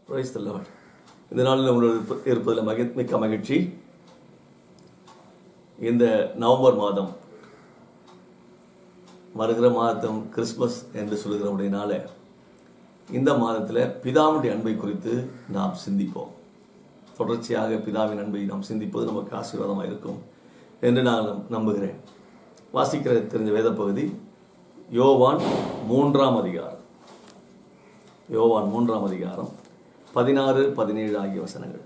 Praise the Lord. இந்த நாளில் உங்களோடு இருப்பதில் மிக்க மகிழ்ச்சி. இந்த நவம்பர் மாதம், வருகிற மாதம் கிறிஸ்மஸ் என்று சொல்கிறபடினால இந்த மாதத்தில் பிதாவுடைய அன்பை குறித்து நாம் சிந்திப்போம். தொடர்ச்சியாக பிதாவின் அன்பை நாம் சிந்திப்பது நமக்கு ஆசீர்வாதமாக இருக்கும் என்று நான் நம்புகிறேன். வாசிக்கிற தெரிஞ்ச வேத பகுதி யோவான் 3ஆம் அதிகாரம். யோவான் 3ஆம் அதிகாரம் 16, 17 ஆகிய வசனங்கள்.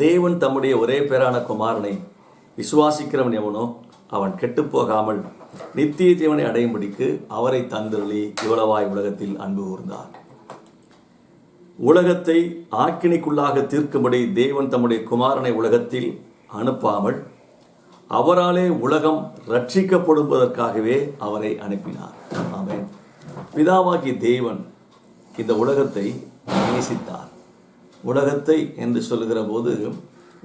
தேவன் தம்முடைய ஒரே பேரான குமாரனை விசுவாசிக்கிறவன் எவனோ அவன் கெட்டுப்போகாமல் நித்திய ஜீவனை அடையும்படிக்கு அவரை தந்தருளி இவ்வளவாய் உலகத்தில் அன்பு கூர்ந்தார். உலகத்தை ஆக்கினைக்குள்ளாக தீர்க்கும்படி தேவன் தம்முடைய குமாரனை உலகத்தில் அனுப்பாமல் அவராலே உலகம் ரட்சிக்கப்படுவதற்காகவே அவரை அனுப்பினார். ஆமென். பிதாவாகிய தேவன் இந்த உலகத்தை நேசித்தார். உலகத்தை என்று சொல்லுகிற போது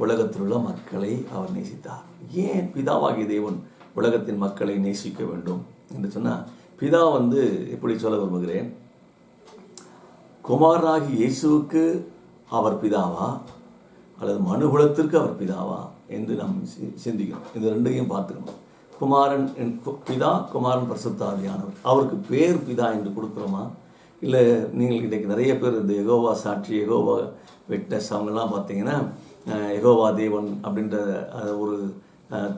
உலகத்தில் உள்ள மக்களை அவர் நேசித்தார். ஏன் பிதாவாகிய தேவன் உலகத்தின் மக்களை நேசிக்க வேண்டும் என்று சொன்னால், பிதா எப்படி சொல்ல விரும்புகிறேன், குமாரனாகி இயேசுவுக்கு அவர் பிதாவா அல்லது மனுகுலத்திற்கு அவர் பிதாவா என்று நாம் சிந்திக்கணும். இந்த ரெண்டையும் பார்த்துக்கணும். குமாரன் பிதா, குமாரன் பரிசுத்த ஆவியானவர். அவருக்கு பேர் பிதா என்று கொடுக்குறோமா? இல்லை நீங்கள் இன்றைக்கு நிறைய பேர் இந்த யெகோவா சாட்சி, யெகோவா விட்னஸ் அவங்கெல்லாம் பார்த்தீங்கன்னா யெகோவா தேவன் அப்படின்ற ஒரு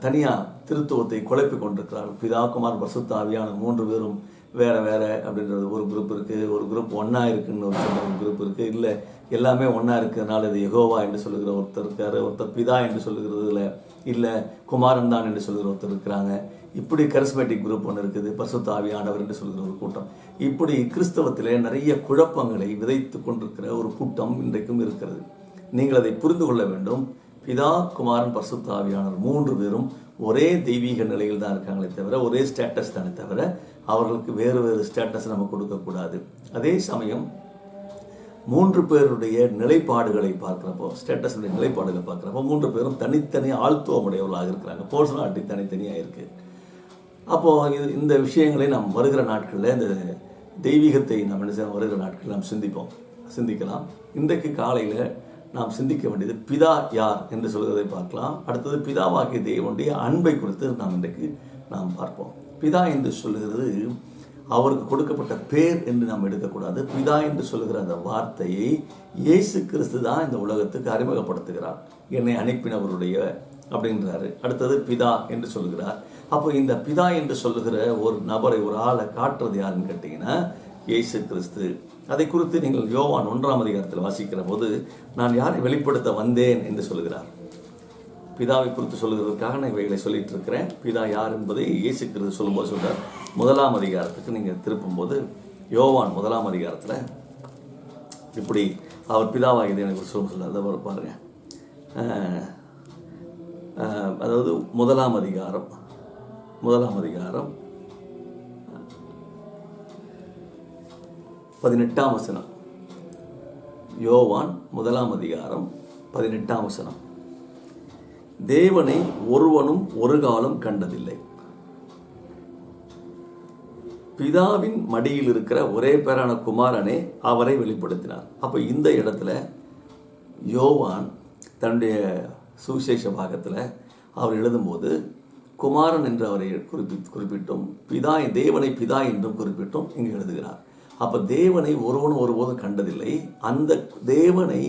தனியாக திருத்துவத்தை குழப்பி கொண்டிருக்கிறார்கள். பிதா, குமாரன் பரிசுத்த ஆவியான 3 பேரும் வேறு வேறு அப்படின்றது ஒரு குரூப் இருக்குது. ஒரு குரூப் ஒன்றா இருக்குன்னு ஒரு குரூப் இருக்குது. இல்லை எல்லாமே ஒன்றா இருக்கிறதுனால இது யெகோவா என்று சொல்லுகிற ஒருத்தர் இருக்கார். ஒருத்தர் பிதா என்று சொல்லுகிறதுல இல்லை குமாரன் தான் என்று சொல்லுகிற ஒருத்தர் இருக்கிறாங்க. இப்படி கரிஸ்மேட்டிக் குரூப் ஒன்று இருக்குது. பரிசுத்த ஆவியானவர் என்று சொல்கிற ஒரு கூட்டம். இப்படி கிறிஸ்தவத்திலே நிறைய குழப்பங்களை விதைத்து கொண்டிருக்கிற ஒரு கூட்டம் இன்றைக்கும் இருக்கிறது. நீங்கள் அதை புரிந்து கொள்ள வேண்டும். பிதா, குமாரன், பரிசுத்த ஆவியானவர் 3 பேரும் ஒரே தெய்வீக நிலையில் தான் இருக்காங்களே தவிர, ஒரே ஸ்டேட்டஸ் தானே தவிர, அவர்களுக்கு வேறு வேறு ஸ்டேட்டஸ் நம்ம கொடுக்கக்கூடாது. அதே சமயம் 3 பேருடைய நிலைப்பாடுகளை பார்க்குறப்போ, ஸ்டேட்டஸுடைய நிலைப்பாடுகளை பார்க்குறப்போ 3 பேரும் தனித்தனி ஆழ்த்துவமுடையவர்களாக இருக்கிறாங்க. பர்சனாலிட்டி தனித்தனியாக இருக்குது. அப்போது இந்த விஷயங்களை நாம் வருகிற நாட்களில், இந்த தெய்வீகத்தை நாம் என்ன செய்ய வருகிற நாட்களில் நாம் சிந்திக்கலாம். இன்றைக்கு காலையில் நாம் சிந்திக்க வேண்டியது பிதா யார் என்று சொல்கிறதை பார்க்கலாம். அடுத்தது பிதாவாகிய தேவனுடைய அன்பை குறித்து இன்றைக்கு நாம் பார்ப்போம். பிதா என்று சொல்லுகிறது அவருக்கு கொடுக்கப்பட்ட பேர் என்று நாம் எடுக்கக்கூடாது. பிதா என்று சொல்லுகிற அந்த வார்த்தையை இயேசு கிறிஸ்து தான் இந்த உலகத்துக்கு அறிமுகப்படுத்துகிறார். என்னை அனுப்பினவருடைய அப்படின்றாரு. அடுத்தது பிதா என்று சொல்லுகிறார். அப்போ இந்த பிதா என்று சொல்லுகிற ஒரு நபரை, ஒரு ஆளை காட்டுறது யாருன்னு கேட்டிங்கன்னா இயேசு கிறிஸ்து. அதை குறித்து நீங்கள் யோவான் 1ஆம் அதிகாரத்தில் வாசிக்கிற போது, நான் யாரை வெளிப்படுத்த வந்தேன் என்று சொல்லுகிறார். பிதாவை குறித்து சொல்லுகிறதுக்காக நான் இவைகளை சொல்லிட்டு இருக்கிறேன். பிதா யார் என்பதை இயேசு கிறிஸ்து சொல்லும்போது சொல்கிறார். 1ஆம் அதிகாரத்துக்கு நீங்கள் திருப்பும்போது யோவான் 1ஆம் அதிகாரத்தில் இப்படி அவர் பிதாவாகியது எனக்கு சொல்ல அதை பாருங்க. அதாவது 1ஆம் அதிகாரம் 18ஆம் வசனம். யோவான் 1ஆம் அதிகாரம் 18ஆம் வசனம். தேவனை ஒருவனும் ஒரு காலம் கண்டதில்லை, பிதாவின் மடியில் இருக்கிற ஒரே பேரான குமாரனே அவரை வெளிப்படுத்தினார். அப்போ இந்த இடத்துல யோவான் தன்னுடைய சுவிசேஷ பாகத்தில் அவர் எழுதும்போது குமாரன் என்று அவரை குறிப்பிட்டும், பிதா தேவனை பிதா என்றும் குறிப்பிட்டும் இங்கு எழுதுகிறார். அப்போ தேவனை ஒருவனும் ஒருபோதும் கண்டதில்லை. அந்த தேவனை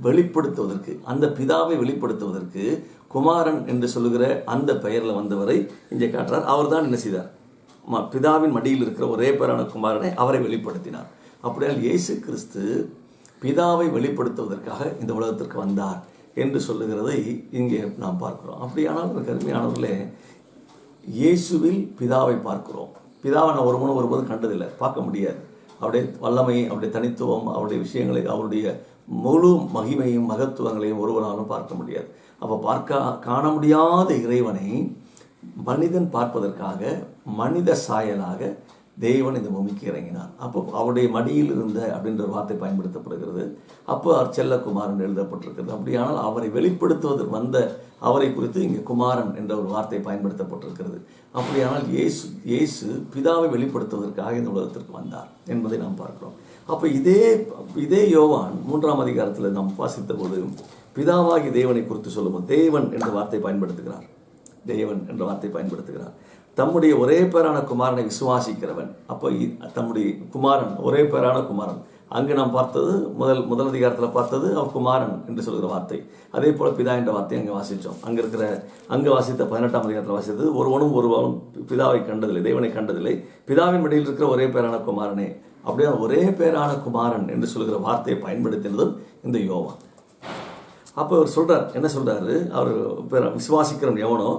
வெளிப்படுத்துவதற்கு, அந்த பிதாவை வெளிப்படுத்துவதற்கு குமாரன் என்று சொல்லுகிற அந்த பெயரில் வந்தவரை இங்கே காட்டுறார். அவர் தான் என்ன செய்தார்? பிதாவின் மடியில் இருக்கிற ஒரே பேரான குமாரனை அவரை வெளிப்படுத்தினார். அப்படியால் இயேசு கிறிஸ்து பிதாவை வெளிப்படுத்துவதற்காக இந்த உலகத்திற்கு வந்தார் என்று சொல்லுகிறதை இங்கே நாம் பார்க்கிறோம். அப்படியானால் கருமையானவர்களே, இயேசுவில் பிதாவை பார்க்கிறோம். பிதாவை நான் ஒருவனும் ஒருபோதும் கண்டதில்லை, பார்க்க முடியாது. அவருடைய வல்லமை, அவருடைய தனித்துவம், அவருடைய விஷயங்களை, அவருடைய முழு மகிமையும் மகத்துவங்களையும் ஒருவராலும் பார்க்க முடியாது. அப்போ காண முடியாத இறைவனை மனிதன் பார்ப்பதற்காக மனித சாயலாக தேவன் இந்த பூமிக்கு இறங்கினார். அப்போ அவருடைய மடியில் இருந்த அப்படின்ற ஒரு வார்த்தை பயன்படுத்தப்படுகிறது. அப்போ அவர் செல்லகுமாரன் எழுதப்பட்டிருக்கிறது. அப்படியானால் அவரை வெளிப்படுத்துவதற்கு வந்த அவரை குறித்து இங்கே குமாரன் என்ற ஒரு வார்த்தை பயன்படுத்தப்பட்டிருக்கிறது. அப்படியானால் இயேசு பிதாவை வெளிப்படுத்துவதற்காக இந்த உலகத்திற்கு வந்தார் என்பதை நாம் பார்க்கிறோம். அப்போ இதே யோவான் 3ஆம் அதிகாரத்தில் நாம் வாசித்த போது பிதாவாகி தேவனை குறித்து சொல்லும்போது தேவன் என்ற வார்த்தை பயன்படுத்துகிறார். தேவன் என்ற வார்த்தை பயன்படுத்துகிறார். தம்முடைய ஒரே பேரான குமாரனை விசுவாசிக்கிறவன், அப்போ தம்முடைய குமாரன் ஒரே பேரான குமாரன். அங்கு நாம் பார்த்தது முதல் அதிகாரத்தில் பார்த்தது அவர் குமாரன் என்று சொல்கிற வார்த்தை. அதே போல பிதா என்ற வார்த்தை அங்கே வாசித்தோம். அங்கே வாசித்த 18ஆம் அதிகாரத்தில் வாசித்தது ஒருவனும் பிதாவை கண்டதில்லை, தேவனை கண்டதில்லை, பிதாவின் மடியில் இருக்கிற ஒரே பேரான குமாரனே. அப்படியே ஒரே பேரான குமாரன் என்று சொல்கிற வார்த்தையை பயன்படுத்தினதும் இந்த யோவான். அப்போ அவர் சொல்றார், என்ன சொல்றாரு, அவர் விசுவாசிக்கிறவன் எவனோ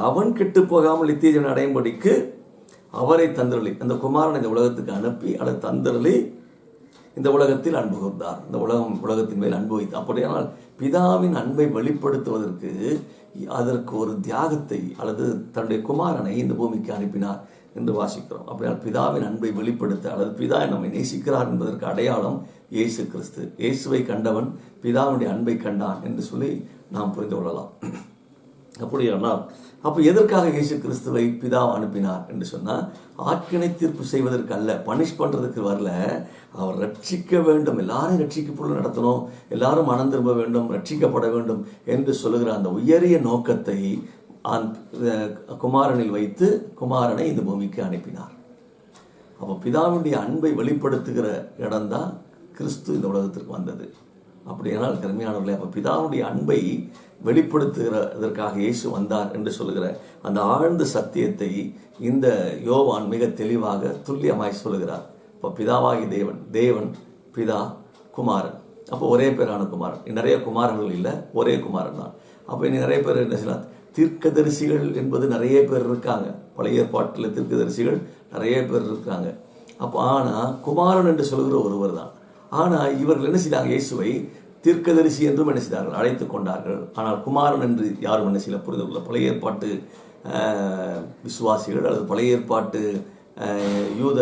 அவன் கெட்டு போகாமல் நித்திய ஜீவனை அடையும்படிக்கு அவரை தந்தருளி, அந்த குமாரனை இந்த உலகத்துக்கு அனுப்பி அதை தந்தருளி இந்த உலகத்தில் அன்பு கூர்ந்தார். இந்த உலகத்தின் மேல் அன்பு வைத்தார். அப்படியானால் பிதாவின் அன்பை வெளிப்படுத்துவதற்கு அதற்கு ஒரு தியாகத்தை அல்லது தன்னுடைய குமாரனை இந்த பூமிக்கு அனுப்பினார் என்று வாசிக்கிறோம். அப்படியால் பிதாவின் அன்பை வெளிப்படுத்த அல்லது பிதா நம்மை நேசிக்கிறார் என்பதற்கு அடையாளம் இயேசு கிறிஸ்து. இயேசுவை கண்டவன் பிதாவுடைய அன்பை கண்டான் என்று சொல்லி நாம் புரிந்து கொள்ளலாம். அப்படியானால் அப்போ எதற்காக இயேசு கிறிஸ்துவை பிதா அனுப்பினார் என்று சொன்னால், ஆக்கினை தீர்ப்பு செய்வதற்கு அல்ல, பனிஷ் பண்ணுறதுக்கு வரல. அவர் ரட்சிக்க வேண்டும், எல்லாரும் ரட்சிக்கப்பட நடத்தணும், எல்லாரும் மனம் திரும்ப வேண்டும், ரட்சிக்கப்பட வேண்டும் என்று சொல்லுகிற அந்த உயரிய நோக்கத்தை குமாரனில் வைத்து குமாரனை இந்த பூமிக்கு அனுப்பினார். அப்போ பிதாவுடைய அன்பை வெளிப்படுத்துகிற இடம்தான் கிறிஸ்து இந்த உலகத்திற்கு வந்தது. அப்படியானால் கருமையானவர்களே, அப்போ பிதாவுடைய அன்பை வெளிப்படுத்துகிறதற்காக இயேசு வந்தார் என்று சொல்லுகிற அந்த ஆழ்ந்த சத்தியத்தை இந்த யோவான் மிக தெளிவாக துல்லியமாய் சொல்லுகிறார். இப்போ பிதாவாகி தேவன் பிதா குமாரன், அப்போ ஒரே பேரான குமாரன். நிறைய குமாரர்கள் இல்லை, ஒரே குமாரன் தான். அப்போ இனி நிறைய பேர் என்ன செய்யலாம், தீர்க்கதரிசிகள் என்பது நிறைய பேர் இருக்காங்க. பழைய ஏற்பாட்டில் தீர்க்கதரிசிகள் நிறைய பேர் இருக்காங்க. அப்போ ஆனால் குமாரன் என்று சொல்கிற ஒருவர் தான். ஆனால் இவர்கள் என்ன செய்தாங்க, இயேசுவை தீர்க்கதரிசி என்றும் என்ன செய்தார்கள், அழைத்து கொண்டார்கள். ஆனால் குமாரன் என்று யாரும் என்ன செய்யல புரிந்து கொள்ள. பழைய ஏற்பாட்டு விசுவாசிகள் அல்லது பழைய ஏற்பாட்டு யூத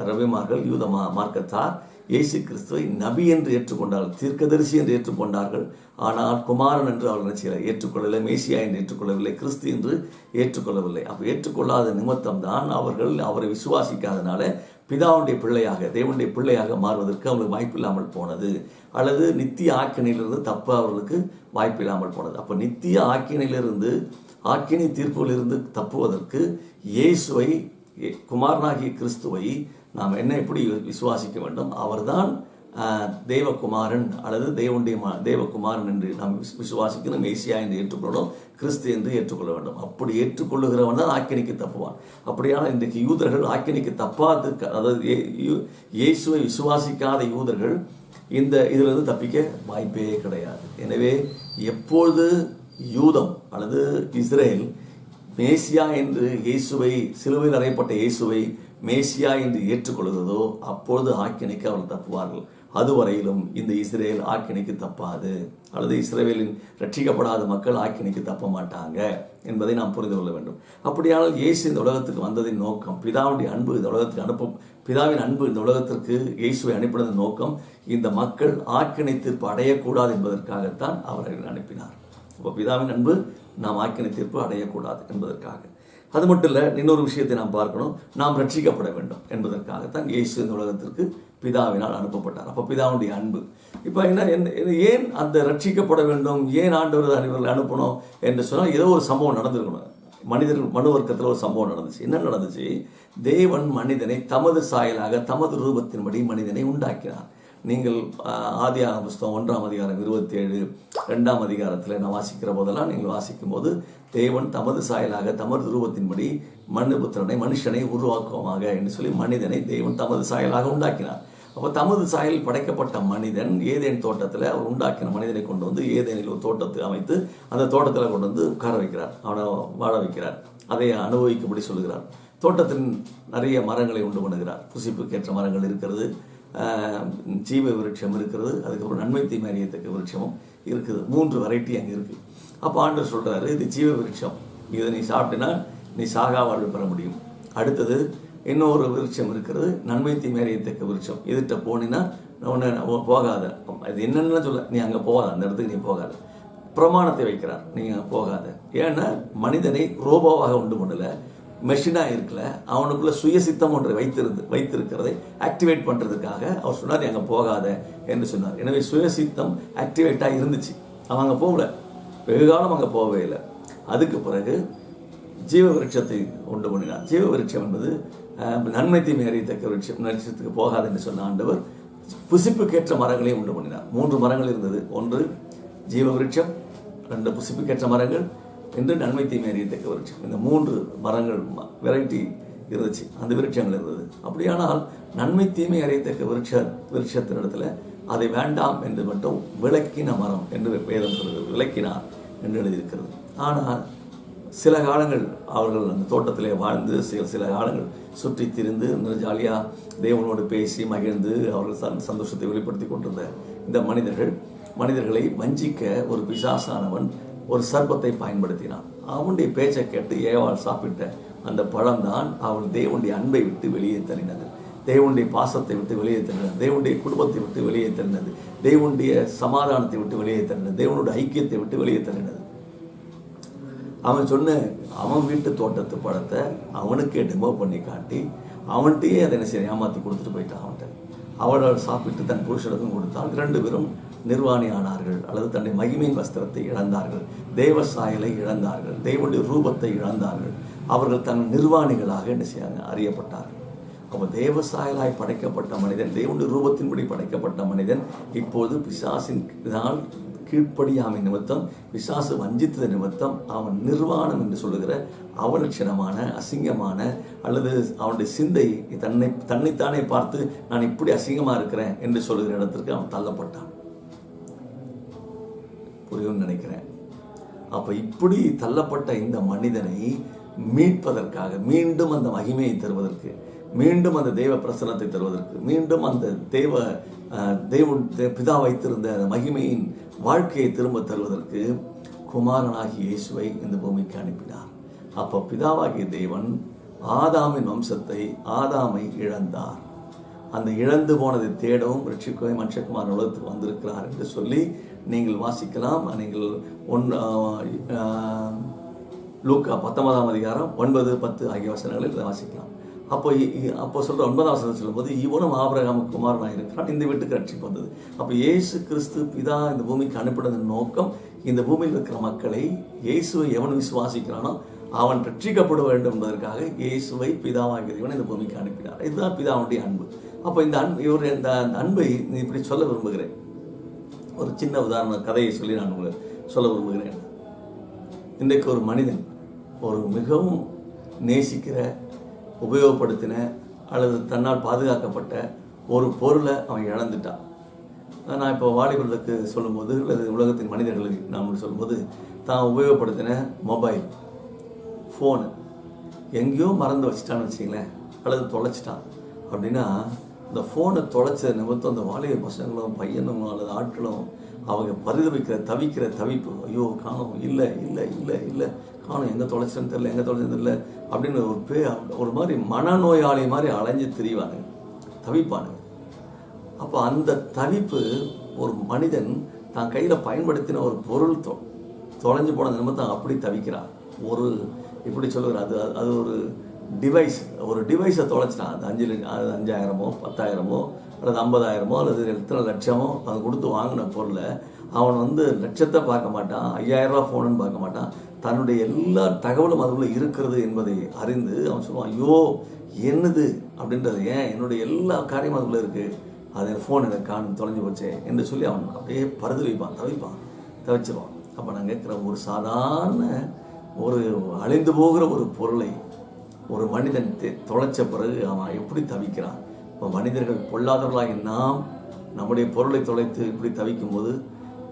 ரபிமார்கள், யூத மார்க்கத்தார் இயேசு கிறிஸ்துவை நபி என்று ஏற்றுக்கொண்டார்கள், தீர்க்கதரிசி என்று ஏற்றுக்கொண்டார்கள். ஆனால் குமாரன் என்று அவர்கள் என்ன செய்யலை, ஏற்றுக்கொள்ளவில்லை. மேசியா என்று ஏற்றுக்கொள்ளவில்லை, கிறிஸ்து என்று ஏற்றுக்கொள்ளவில்லை. அப்போ ஏற்றுக்கொள்ளாத நிமித்தம் தான் அவர்கள் அவரை விசுவாசிக்காதனால பிதாவுடைய பிள்ளையாக, தேவனுடைய பிள்ளையாக மாறுவதற்கு அவர்களுக்கு வாய்ப்பு இல்லாமல் போனது, அல்லது நித்திய ஆக்கினையிலிருந்து தப்ப அவர்களுக்கு வாய்ப்பு இல்லாமல் போனது. அப்போ நித்திய ஆக்கினையிலிருந்து, ஆக்கினை தீர்ப்புகளிலிருந்து தப்புவதற்கு இயேசுவை, குமாரனாகிய கிறிஸ்துவை நாம் எப்படி விசுவாசிக்க வேண்டும், அவர்தான் தேவகுமாரன் அல்லது தேவகுமாரன் என்று நாம் விசுவாசிக்கணும். மேசியா என்று ஏற்றுக்கொள்ளணும், கிறிஸ்து என்று ஏற்றுக்கொள்ள வேண்டும். அப்படி ஏற்றுக்கொள்ளுகிறவன் தான் ஆக்கினைக்கு தப்புவான். அப்படியான இன்றைக்கு யூதர்கள் ஆக்கினைக்கு தப்பாது, அதாவது இயேசுவை விசுவாசிக்காத யூதர்கள் இதிலிருந்து தப்பிக்க வாய்ப்பே கிடையாது. எனவே எப்பொழுது யூதம் அல்லது இஸ்ரேல் மேசியா என்று இயேசுவை, சிலுவையில் அறையப்பட்ட இயேசுவை மேசியா என்று ஏற்றுக்கொள்கிறதோ அப்பொழுது ஆக்கினைக்கு அவர்கள் தப்புவார்கள். அதுவரையிலும் இந்த இஸ்ரேல் ஆக்கினைக்கு தப்பாது, அல்லது இஸ்ரேலின் ரட்சிக்கப்படாத மக்கள் ஆக்கினைக்கு தப்ப மாட்டாங்க என்பதை நாம் புரிந்து கொள்ள வேண்டும். அப்படியானால் இயேசு இந்த உலகத்துக்கு வந்ததின் நோக்கம், பிதாவுடைய அன்பு இந்த உலகத்துக்கு பிதாவின் அன்பு இந்த உலகத்திற்கு இயேசுவை அனுப்பினதன் நோக்கம், இந்த மக்கள் ஆக்கினை தீர்ப்பு அடையக்கூடாது என்பதற்காகத்தான் அவரை அனுப்பினார். இப்போ பிதாவின் அன்பு நாம் ஆக்கினை தீர்ப்பு அடையக்கூடாது என்பதற்காக. அது மட்டும் இல்லை, இன்னொரு விஷயத்தை நாம் பார்க்கணும், நாம் ரட்சிக்கப்பட வேண்டும் என்பதற்காகத்தான் இயேசு இந்த உலகத்திற்கு பிதாவினால் அனுப்பப்பட்டார். அப்போ பிதாவுடைய அன்பு. இப்போ ஏன் அந்த ரட்சிக்கப்பட வேண்டும், ஏன் ஆண்டவர் இவர்கள் அனுப்பணும் என்று சொன்னால், ஏதோ ஒரு சம்பவம் நடந்திருக்கணும். மனு வர்க்கத்தில் ஒரு சம்பவம் நடந்துச்சு. என்ன நடந்துச்சு, தேவன் மனிதனை தமது சாயலாக தமது ரூபத்தின்படி மனிதனை உண்டாக்கினார். நீங்கள் ஆதியாகம புஸ்தகம் 1ஆம் அதிகாரம் 27 2ஆம் அதிகாரத்தில் நான் வாசிக்கிற போதெல்லாம் நீங்கள் வாசிக்கும் போது, தேவன் தமது சாயலாக தமது ரூபத்தின்படி மனுஷனை உருவாக்குவமாக என்று சொல்லி மனிதனை தேவன் தமது சாயலாக உண்டாக்கினார். அப்போ தமது சாயலில் படைக்கப்பட்ட மனிதன் ஏதேன் தோட்டத்தில் அவர் உண்டாக்கின மனிதனை கொண்டு வந்து ஏதேனில் ஒரு தோட்டத்தை அமைத்து அந்த தோட்டத்தில் கொண்டு வந்து உட்கார வைக்கிறார், அவனை வாழ வைக்கிறார், அதை அனுபவிக்கும்படி சொல்கிறார். தோட்டத்தின் நிறைய மரங்களை உண்டு பண்ணுகிறார். புசிப்புக்கேற்ற மரங்கள் இருக்கிறது, ஜீவ விருட்சம் இருக்கிறது, அதுக்கப்புறம் நன்மை தீமை அறியத்தக்க விருட்சமும் இருக்குது. 3 வெரைட்டி அங்கே இருக்குது. அப்போ ஆண்டவர் சொல்கிறாரு, இது ஜீவ விருட்சம், இதை நீ சாப்பிட்டினா நீ சாகா வாழ்வு பெற முடியும். அடுத்தது இன்னொரு விருட்சம் இருக்கிறது, நன்மை தீமை அறியத்தக்க விருட்சம், இதுகிட்ட போனீங்கன்னா ஒன்று போகாத. அது என்னென்னு சொல்ல, நீ அங்கே போகாத, அந்த இடத்துக்கு நீ போகாத. பிரமாணத்தை வைக்கிறார், நீங்கள் போகாத. ஏன்னா மனிதனை ரோபோவாக உண்டு பண்ணலை, மெஷினாக இருக்கல, அவனுக்குள்ள சுயசித்தம் ஒன்றை வைத்திருக்கிறதை ஆக்டிவேட் பண்ணுறதுக்காக அவர் சொன்னார், அங்கே போகாத என்று சொன்னார். எனவே சுயசித்தம் ஆக்டிவேட்டாக இருந்துச்சு. அவன் அங்கே போகல, வெகு காலம் அங்கே போகவே இல்லை. அதுக்கு பிறகு ஜீவ விருட்சத்தை உண்டு பண்ணினார். ஜீவ விருட்சம் என்பது நன்மை தீமை அறியத்தக்க விருட்சத்துக்கு போகாது என்று சொன்ன ஆண்டவர் புசிப்புக்கேற்ற மரங்களையும் உண்டு பண்ணினார். 3 மரங்கள் இருந்தது. 1 ஜீவ விருட்சம், 2 புசிப்புக்கேற்ற மரங்கள், 2 நன்மை தீமை அறியத்தக்க விருட்சம். இந்த 3 மரங்கள் வெரைட்டி இருந்துச்சு, அந்த விருட்சங்கள் இருந்தது. அப்படியானால் நன்மை தீமை அறியத்தக்க விருட்சத்தினிடத்தில் அதை வேண்டாம் என்று மட்டும் விளக்கின மரம் என்று வேதம் சொல்கிறது. விளக்கினார் என்று எழுதியிருக்கிறது. ஆனால் சில காலங்கள் அவர்கள் அந்த தோட்டத்திலே வாழ்ந்து சில காலங்கள் சுற்றி திரிந்து ஜாலியாக தேவனோடு பேசி மகிழ்ந்து அவர்கள் சந்தோஷத்தை வெளிப்படுத்தி கொண்டிருந்த இந்த மனிதர்களை வஞ்சிக்க ஒரு பிசாசானவன் ஒரு சர்ப்பத்தை பயன்படுத்தினான். அவனுடைய பேச்சை கேட்டு ஏவாள் சாப்பிட்ட அந்த பழம்தான் அவள் தேவனுடைய அன்பை விட்டு வெளியே தள்ளினது, தேவனுடைய பாசத்தை விட்டு வெளியே தள்ளினது, தேவனுடைய குடும்பத்தை விட்டு வெளியே தள்ளினது, தேவனுடைய சமாதானத்தை விட்டு வெளியே தள்ளினது, தேவனுடைய ஐக்கியத்தை விட்டு வெளியே தள்ளினது. அவன் அவன் வீட்டு தோட்டத்து பழத்தை அவனுக்கே டெமோ பண்ணி காட்டி அவன்கிட்டயே அதை என்ன செய்ய ஏமாற்றி கொடுத்துட்டு போயிட்டான். அவள் சாப்பிட்டு தன் புருஷனுக்கும் கொடுத்தால் 2 பேரும் நிர்வாணி ஆனார்கள், அல்லது தன்னுடைய மகிமையின் வஸ்திரத்தை இழந்தார்கள், தேவ சாயலை இழந்தார்கள், தேவனுடைய ரூபத்தை இழந்தார்கள். அவர்கள் தன் நிர்வாணிகளாக என்ன செய்யாங்க அறியப்பட்டார்கள். அப்போ தேவ சாயலாய் படைக்கப்பட்ட மனிதன், தேவனுடைய ரூபத்தின்படி படைக்கப்பட்ட மனிதன் இப்போது பிசாசினால் கீழ்ப்படியாமை நிமித்தம், பிசாசு வஞ்சித்தது நிமித்தம் அவன் நிர்வாணம் என்று சொல்லுகிற அவலட்சணமான அசிங்கமான, அல்லது அவனுடைய சிந்தை தன்னைத்தானே பார்த்து நான் இப்படி அசிங்கமாக இருக்கிறேன் என்று சொல்லுகிற இடத்திற்கு அவன் தள்ளப்பட்டான். புரியும்னு நினைக்கிறேன். அப்போ இப்படி தள்ளப்பட்ட இந்த மனிதனை மீட்பதற்காக, மீண்டும் அந்த மகிமையை தருவதற்கு, மீண்டும் அந்த தேவ பிரசன்னத்தை தருவதற்கு, மீண்டும் அந்த தேவன் பிதா வைத்திருந்த மகிமையின் வாழ்க்கையை திரும்ப தருவதற்கு குமாரனாகிய இயேசுவை இந்த பூமிக்கு அனுப்பினார். அப்போ பிதாவாகிய தேவன் ஆதாமின் வம்சத்தை, ஆதாமை இழந்தார். அந்த இழந்து போனதை தேடவும் ரட்சிக்கவும் மனுஷகுமாரன் உலகத்துக்கு வந்திருக்கிறார் என்று சொல்லி நீங்கள் வாசிக்கலாம். நீங்கள் லூக்கா 19ஆம் அதிகாரம் 9, 10 ஆகிய வசனங்களில் வாசிக்கலாம். அப்போ சொல்ற 9ஆம் வசனம் சொல்லும்போது இவனும் ஆபிரகாமுக்கு குமாரனாக இருக்கிறான், இந்த வீட்டுக்கு ரட்சிப்பு வந்தது. அப்போ இயேசு கிறிஸ்து பிதா இந்த பூமிக்கு அனுப்பினதன் நோக்கம், இந்த பூமியில் இருக்கிற மக்களை இயேசுவை எவன் விசுவாசிக்கிறானோ அவன் ரட்சிக்கப்பட வேண்டும் என்பதற்காக இயேசுவை பிதாவாகிய இவன் இந்த பூமிக்கு அனுப்பினார். இதுதான் பிதாவுடைய அன்பு. அப்போ இந்த அன்பை இப்படி சொல்ல விரும்புகிறேன். ஒரு சின்ன உதாரண கதையை சொல்லி நான் உங்களை சொல்ல விரும்புகிறேன். இன்றைக்கு ஒரு மனிதன் ஒரு மிகவும் நேசிக்கிற, உபயோகப்படுத்தின அல்லது தன்னால் பாதுகாக்கப்பட்ட ஒரு பொருளை அவன் இழந்துட்டான். நான் இப்போ வாலிபர்களுக்கு சொல்லும்போது, அல்லது உலகத்தின் மனிதர்களுக்கு நாம் சொல்லும்போது, தான் உபயோகப்படுத்தின மொபைல் ஃபோனு எங்கேயோ மறந்து வச்சுட்டான்னு வச்சிங்களேன், அல்லது தொலைச்சிட்டான் அப்படின்னா, இந்த ஃபோனை தொலைச்ச நிமித்தம் அந்த வாலிப பசங்களும் பையனும் அல்லது ஆட்களும் அவங்க தவிக்கிற தவிப்பு, ஐயோ காணும், இல்லை இல்லை இல்லை இல்லை காணும், எங்கே தொலைச்சேன்னு தெரியல அப்படின்னு ஒரு மாதிரி மனநோயாளி மாதிரி அலைஞ்சு திரிவானுங்க, தவிப்பானுங்க. அப்போ அந்த தவிப்பு, ஒரு மனிதன் தான் கையில் பயன்படுத்தின ஒரு பொருள் தொலைஞ்சு போன நிமித்தம் அப்படி தவிக்கிறான். இப்படி சொல்லுகிறார், அது ஒரு டிவைஸை தொலைச்சிட்டான். அது 5,000 10,000 அல்லது 50,000 அல்லது எத்தனை லட்சமோ அதை கொடுத்து வாங்கின பொருளை அவன் லட்சத்தை பார்க்க மாட்டான், 5,000 ரூபா ஃபோனுன்னு பார்க்க மாட்டான். தன்னுடைய எல்லா தகவலும் அதுக்குள்ளே இருக்கிறது என்பதை அறிந்து அவன் சொல்லுவான், ஐயோ என்னது அப்படின்றது, ஏன் என்னுடைய எல்லா காரியமும் அதுக்குள்ளே இருக்குது, அது ஃபோன் எனக்கு காணும், தொலைஞ்சு போச்சே என்று சொல்லி அவன் அப்படியே தவிச்சிருவான். அப்போ நான் கேட்குற, ஒரு சாதாரண ஒரு அழிந்து போகிற ஒரு பொருளை ஒரு மனிதன் தொலைச்ச பிறகு அவன் எப்படி தவிக்கிறான். இப்போ மனிதர்கள் பொல்லாதவர்களாகி நாம் நம்முடைய பொருளை தொலைத்து இப்படி தவிக்கும்போது,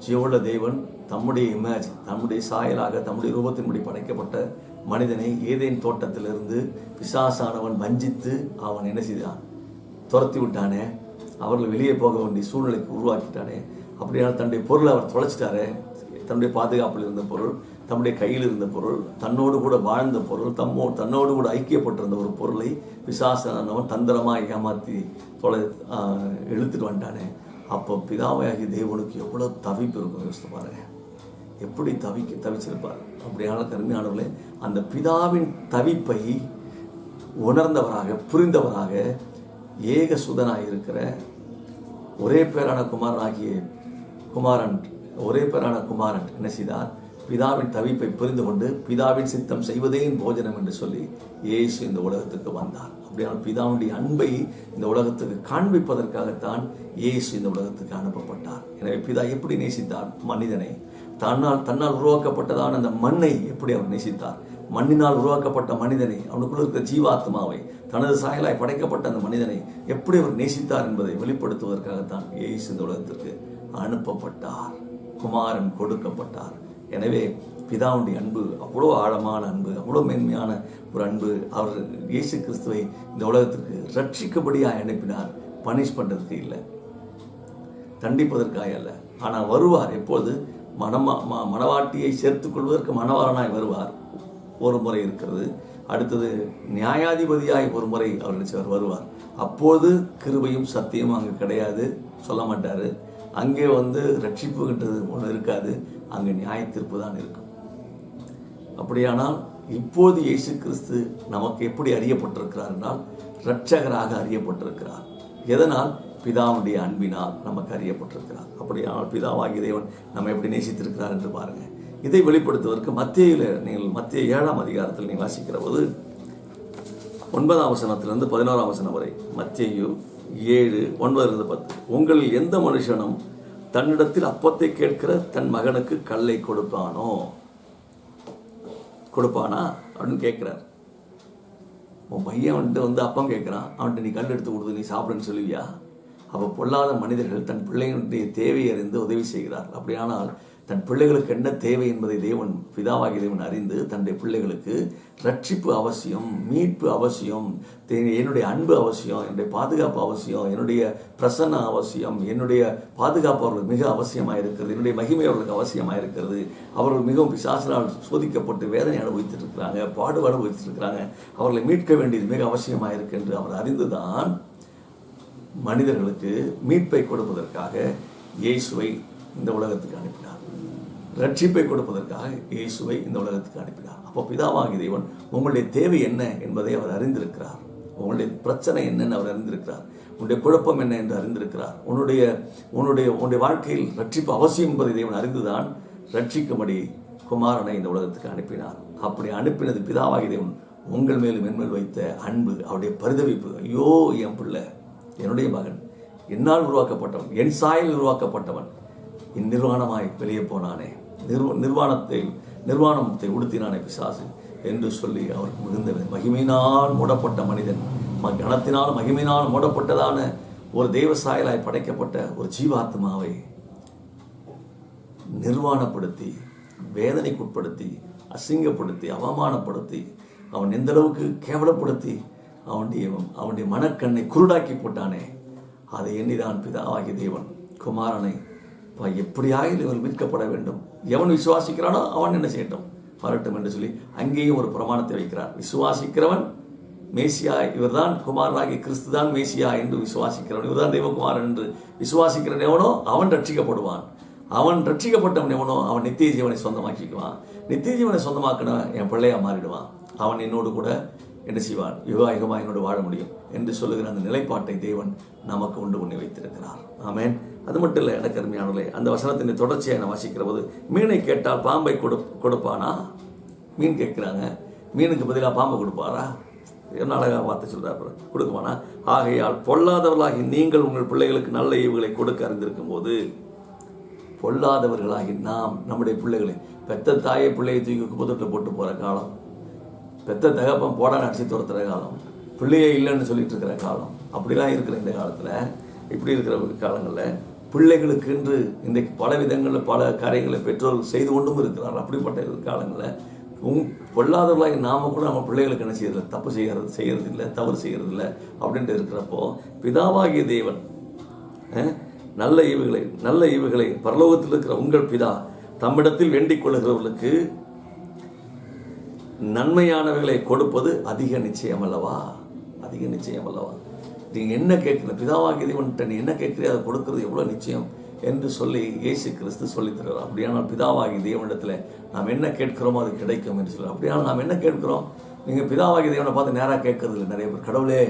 ஜீவனுள்ள தேவன் தம்முடைய இமேஜ், தம்முடைய சாயலாக, தம்முடைய ரூபத்தின்படி படைக்கப்பட்ட மனிதனை ஏதேன் தோட்டத்திலிருந்து பிசாசானவன் வஞ்சித்து அவன் என்ன செய்தான், துரத்தி விட்டானே, அவர்கள் வெளியே போக வேண்டிய சூழ்நிலைக்கு உருவாக்கிட்டானே. அப்படியான தன்னுடைய பொருளை அவர் தொலைச்சிட்டாரே, தன்னுடைய பாதுகாப்பில் இருந்த பொருள், தம்முடைய கையில் இருந்த பொருள், தன்னோடு கூட வாழ்ந்த பொருள், தன்னோடு கூட ஐக்கியப்பட்டிருந்த ஒரு பொருளை பிசாசானவன் தந்திரமாக ஏமாற்றி இழுத்துட்டு வந்துட்டானே. அப்போ பிதாவாகிய தேவனுக்கு எவ்வளோ தவிப்பு இருக்கும் யோசித்து பாருங்க, எப்படி தவிச்சிருப்பார். அப்படியான கருமையானவர்களே, அந்த பிதாவின் தவிப்பை உணர்ந்தவராக புரிந்தவராக ஏக சுதனாக இருக்கிற ஒரே பேரான குமாரன் என்ன செய்தார்? பிதாவின் தவிப்பை புரிந்து கொண்டு பிதாவின் சித்தம் செய்வதே போஜனம் என்று சொல்லி இயேசு இந்த உலகத்துக்கு வந்தார். அப்படியான பிதாவுடைய அன்பை இந்த உலகத்துக்கு காண்பிப்பதற்காகத்தான் இயேசு இந்த உலகத்துக்கு அனுப்பப்பட்டார். எனவே பிதா எப்படி நேசித்தார்? மனிதனை தன்னால் உருவாக்கப்பட்டதான அந்த மண்ணை எப்படி அவர் நேசித்தார்? மண்ணினால் உருவாக்கப்பட்ட மனிதனை, அவனுக்குள்ள இருக்கிற ஜீவாத்மாவை, தனது சாயலாய் படைக்கப்பட்ட அந்த மனிதனை எப்படி அவர் நேசித்தார் என்பதை வெளிப்படுத்துவதற்காகத்தான் இயேசு இந்த உலகத்திற்கு அனுப்பப்பட்டார். குமாரன் கொடுக்கப்பட்டார். எனவே பிதாவுடைய அன்பு அவ்வளோ ஆழமான அன்பு, அவ்வளோ மேன்மையான ஒரு அன்பு. அவர் இயேசு கிறிஸ்துவை இந்த உலகத்திற்கு ரட்சிக்கபடியாக அனுப்பினார். பனிஷ் பண்ணுறதுக்கு இல்லை, தண்டிப்பதற்காக அல்ல. ஆனால் வருவார். எப்போது? மணவாட்டியை சேர்த்துக் கொள்வதற்கு மணவாளனாய் வருவார். ஒரு முறை இருக்கிறது. அடுத்தது நியாயாதிபதியாய் ஒரு முறை அவர் வருவார். அப்போது கிருபையும் சத்தியமும் அங்கே கிடையாது, சொல்ல மாட்டார். அங்கே ரட்சிப்புன்றது ஒன்று இருக்காது, அங்கே நியாய தீர்ப்பு தான் இருக்கும். அப்படியானால் இப்போது இயேசு கிறிஸ்து நமக்கு எப்படி அறியப்பட்டிருக்கிறார் என்றால் இரட்சகராக அறியப்பட்டிருக்கிறார். எதனால்? பிதாவுடைய அன்பினால் நமக்கு அறியப்பட்டிருக்கிறார். அப்படியானால் பிதாவாகிய தேவன் நம்ம எப்படி நேசித்திருக்கிறார் என்று பாருங்கள். இதை வெளிப்படுத்துவதற்கு மத்திய 7ஆம் அதிகாரத்தில் நீங்கள் வாசிக்கிற போது 9ஆம் வசனத்திலிருந்து 11ஆம் வசனம் வரை, மத்தேயு 7:9-10, உங்களில் எந்த மனுஷனும் தன்னிடத்தில் அப்பத்தை கேட்கிற தன் மகனுக்கு கல்லை கொடுப்பானா அப்படின்னு கேட்கிறார். உன் பையன் அப்பம் கேட்குறான், அவன்கிட்ட நீ கல் எடுத்து கொடுத்து நீ சாப்பிடுன்னு சொல்லுவியா? அப்போ பொல்லாத மனிதர்கள் தன் பிள்ளைகளுடைய தேவையை அறிந்து உதவி செய்கிறார். அப்படியானால் தன் பிள்ளைகளுக்கு என்ன தேவை என்பதை பிதாவாகிய தேவன் அறிந்து தன்னுடைய பிள்ளைகளுக்கு ரட்சிப்பு அவசியம், மீட்பு அவசியம், என்னுடைய அன்பு அவசியம், என்னுடைய பாதுகாப்பு அவசியம், என்னுடைய பிரசன்ன அவசியம், என்னுடைய பாதுகாப்பு அவர்களுக்கு மிக அவசியமாக இருக்கிறது, என்னுடைய மகிமை அவர்களுக்கு அவசியமாக இருக்கிறது. அவர்கள் மிகவும் பிசாசினால் சோதிக்கப்பட்டு வேதனை அனுபவித்துட்டு இருக்கிறாங்க, பாடு அனுபவித்துட்டு இருக்கிறாங்க. அவர்களை மீட்க வேண்டியது மிக அவசியமாக இருக்கு என்று அவர் அறிந்துதான் மனிதர்களுக்கு மீட்பை கொடுப்பதற்காக இயேசுவை இந்த உலகத்துக்கு அனுப்பினார். ரட்சிப்பை கொடுப்பதற்காக இயேசுவை இந்த உலகத்துக்கு அனுப்பினார். அப்போ பிதாவாகிய தேவன் உங்களுடைய தேவை என்ன என்பதை அவர் அறிந்திருக்கிறார். உங்களுடைய பிரச்சனை என்னன்னு அவர் அறிந்திருக்கிறார். உன்னுடைய குழப்பம் என்ன என்று அறிந்திருக்கிறார். உன்னுடைய வாழ்க்கையில் ரட்சிப்பு அவசியம் என்பதை தேவன் அறிந்துதான் ரட்சிக்கும்படி குமாரனை இந்த உலகத்துக்கு அனுப்பினார். அப்படி அனுப்பினது பிதாவாகிய தேவன் உங்கள் மேலும் என்மேல் வைத்த அன்பு, அவருடைய பரிதவிப்பு. ஐயோ, என் பிள்ளை, என்னுடைய மகன், என்னால் உருவாக்கப்பட்டவன், என் சாயலில் உருவாக்கப்பட்டவன், நிர்வாணமாய் வெளியே போனானே, நிர்வாணத்தை உடுத்தினானே பிசாசு என்று சொல்லி அவருக்கு மிகுந்த மகிமையினால் மூடப்பட்ட மனிதன், கணத்தினால் மகிமையினால் மூடப்பட்டதான ஒரு தெய்வ சாயலாய் படைக்கப்பட்ட ஒரு ஜீவாத்மாவை நிர்வாணப்படுத்தி, வேதனைக்குட்படுத்தி, அசிங்கப்படுத்தி, அவமானப்படுத்தி, அவன் எந்த அளவுக்கு கேவலப்படுத்தி அவனுடைய மனக்கண்ணை குருடாக்கி போட்டானே, அதை எண்ணிதான் பிதாவாகிய தேவன் குமாரனை எப்படியாயில் இவன் மீட்கப்பட வேண்டும், எவன் விசுவாசிக்கிறானோ அவன் என்ன செய்யட்டும், வரட்டும் என்று சொல்லி அங்கேயும் ஒரு பிரமாணத்தை வைக்கிறார். விசுவாசிக்கிறவன் மேசியா, இவர்தான் குமாரனாகிய கிறிஸ்து தான் மேசியா என்று விசுவாசிக்கிறவன், இவர்தான் தெய்வகுமாரன் என்று விசுவாசிக்கிறவன் எவனோ அவன் ரட்சிக்கப்படுவான். அவன் ரட்சிக்கப்பட்டவன் எவனோ அவன் நித்திய ஜீவனை சொந்தமாக்கிக்குவான். நித்திய ஜீவனை சொந்தமாக்கினவன் என் பிள்ளையா மாறிடுவான். அவன் என்னோடு கூட என்ன செய்வான், யுகாயுகமாக என்னோடு வாழ முடியும் என்று சொல்லுகிற அந்த நிலைப்பாட்டை தேவன் நமக்கு உண்டு பண்ணி வைத்திருக்கிறார். ஆமேன். அது மட்டும் இல்லை, எனக்கு அருமையானவர்களே, அந்த வசனத்தின் தொடர்ச்சியை நான் வாசிக்கிற போது, மீனை கேட்டால் பாம்பை கொடுப்பானா? மீன் கேட்குறாங்க, மீனுக்கு பதிலாக பாம்பை கொடுப்பாரா? என்ன அழகாக வார்த்தை சொல்கிறார், கொடுக்குவானா? ஆகையால் பொல்லாதவர்களாகி நீங்கள் உங்கள் பிள்ளைகளுக்கு நல்ல ஈவுகளை கொடுக்க அறிந்திருக்கும் போது, பொல்லாதவர்களாகி நாம் நம்முடைய பிள்ளைகளை, பெத்த தாயை பிள்ளையை தூக்கி குப்பத்தொட்டில் போட்டு போகிற காலம், பெத்த தகப்பன் போடான்னு அடிச்சு துரத்துற காலம், பிள்ளையே இல்லைன்னு சொல்லிட்டு இருக்கிற காலம், அப்படிலாம் இருக்கிற இந்த காலத்தில், இப்படி இருக்கிற காலங்களில் பிள்ளைகளுக்கு என்று இன்றைக்கு பல விதங்களில் பல காரியங்களை பெற்றோர்கள் செய்து கொண்டும் இருக்கிறார். அப்படிப்பட்ட காலங்களில் பொல்லாதவர்களாக நாம கூட நம்ம பிள்ளைகளுக்கு என்ன செய்யறதில்லை, தப்பு செய்யறதில்லை, தவறு செய்யறதில்லை அப்படின்ட்டு இருக்கிறப்போ, பிதாவாகிய தேவன் நல்ல ஈவுகளை பரலோகத்தில் இருக்கிற உங்கள் பிதா தம்மிடத்தில் வேண்டிக் கொள்ளுகிறவர்களுக்கு நன்மையானவைகளை கொடுப்பது அதிக நிச்சயம் அல்லவா? நீங்கள் என்ன கேட்கல, பிதாவாகிய தேவன்கிட்ட நீ என்ன கேட்குறியோ அதை கொடுக்கறது எவ்வளோ நிச்சயம் என்று சொல்லி இயேசு கிறிஸ்து சொல்லித் தருகிறார். அப்படியானால் பிதாவாகி தேவனிடத்தில் நாம் என்ன கேட்கிறோமோ அது கிடைக்கும் என்று சொல்கிறார். அப்படியானால் நாம் என்ன கேட்கிறோம்? நீங்கள் பிதாவாகி தேவனை பார்த்து நேராக கேட்கறது இல்லை. நிறைய பேர் கடவுளே